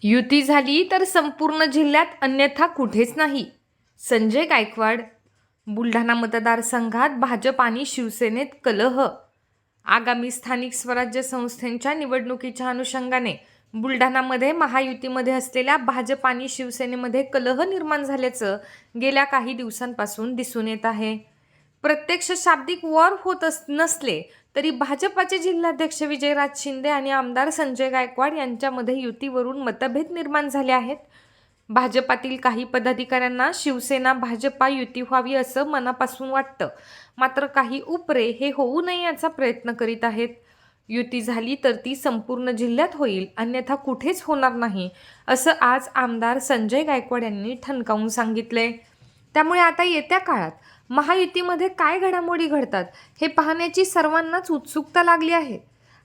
युती झाली तर संपूर्ण जिल्ह्यात, अन्यथा कुठेच नाही. संजय गायकवाड. बुलढाणा मतदारसंघात भाजप आणि शिवसेनेत कलह. आगामी स्थानिक स्वराज्य संस्थांच्या निवडणुकीच्या अनुषंगाने बुलढाणामध्ये महायुतीमध्ये असलेल्या भाजप आणि शिवसेनेमध्ये कलह निर्माण झाल्याचं गेल्या काही दिवसांपासून दिसून येत आहे. प्रत्यक्ष शाब्दिक वॉर होत नसले तरी भाजपाचे जिल्हाध्यक्ष विजयराज शिंदे आणि आमदार संजय गायकवाड यांच्यामध्ये युतीवरून मतभेद निर्माण झाले आहेत. भाजपातील काही पदाधिकाऱ्यांना शिवसेना भाजपा युती व्हावी असं मनापासून वाटतं, मात्र काही उपरे हे होऊ नये याचा प्रयत्न करीत आहेत. युती झाली तर ती संपूर्ण जिल्ह्यात होईल, अन्यथा कुठेच होणार नाही असं आज आमदार संजय गायकवाड यांनी ठणकावून सांगितलंय. त्यामुळे आता येत्या काळात महायुतीमध्ये काय घडामोडी घडतात हे पाहण्याची सर्वांनाच उत्सुकता लागली आहे.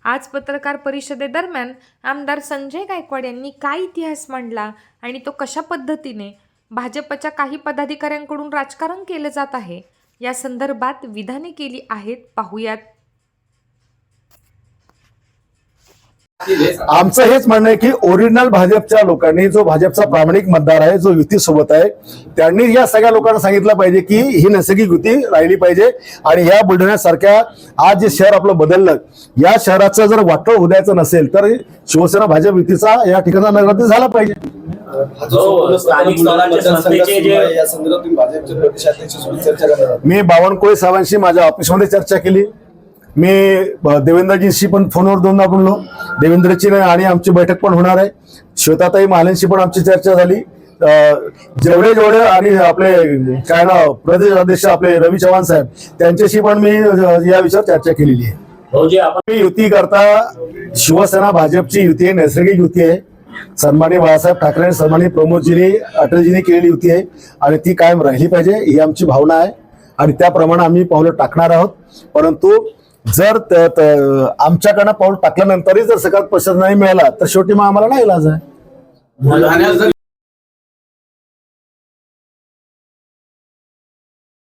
आज पत्रकार परिषदेदरम्यान आमदार संजय गायकवाड यांनी काय इतिहास मांडला आणि तो कशा पद्धतीने भाजपच्या काही पदाधिकाऱ्यांकडून राजकारण केलं जात आहे या संदर्भात विधाने केली आहेत, पाहूयात. आमचं हेच म्हणणं आहे की ओरिजिनल भाजपच्या लोकांनी, जो भाजपचा प्रामाणिक मतदार आहे, जो युती सोबत आहे, त्यांनी या सगळ्या लोकांना सांगितलं पाहिजे की ही नैसर्गिक युती राहिली पाहिजे. आणि ह्या बुलढाण्यासारख्या आज जे शहर आपलं बदललं, या शहराचं जर वाटोळ उद्याचं नसेल तर शिवसेना भाजप युतीचा या ठिकाणी नगराध्यक्ष झाला पाहिजे. मी बावनकुळे साहेबांशी माझ्या ऑफिसमध्ये चर्चा केली. मी देवेंद्रजींशी पण फोनवर दोनदा बोललो. देवेंद्रची आणि आमची बैठक पण होणार आहे. श्वेताताई महालेंशी पण आमची चर्चा झाली. जेवढे आणि आपले काय नाव प्रदेश अध्यक्ष आपले रवी चव्हाण साहेब, त्यांच्याशी पण मी या विषयावर चर्चा केलेली आहे. युती करता शिवसेना भाजपची युती आहे, नैसर्गिक युती आहे. सन्माननीय बाळासाहेब ठाकरे, सन्माननीय प्रमोदजींनी, अटलजींनी केलेली युती आहे आणि ती कायम राहिली पाहिजे ही आमची भावना आहे आणि त्याप्रमाणे आम्ही पावलं टाकणार आहोत. परंतु जर आमच्याकडनं पाऊल टाकल्यानंतरही जर सगळ्यात प्रसाद नाही मिळाला तर शेवटी मग आम्हाला नाही इलाज आहे.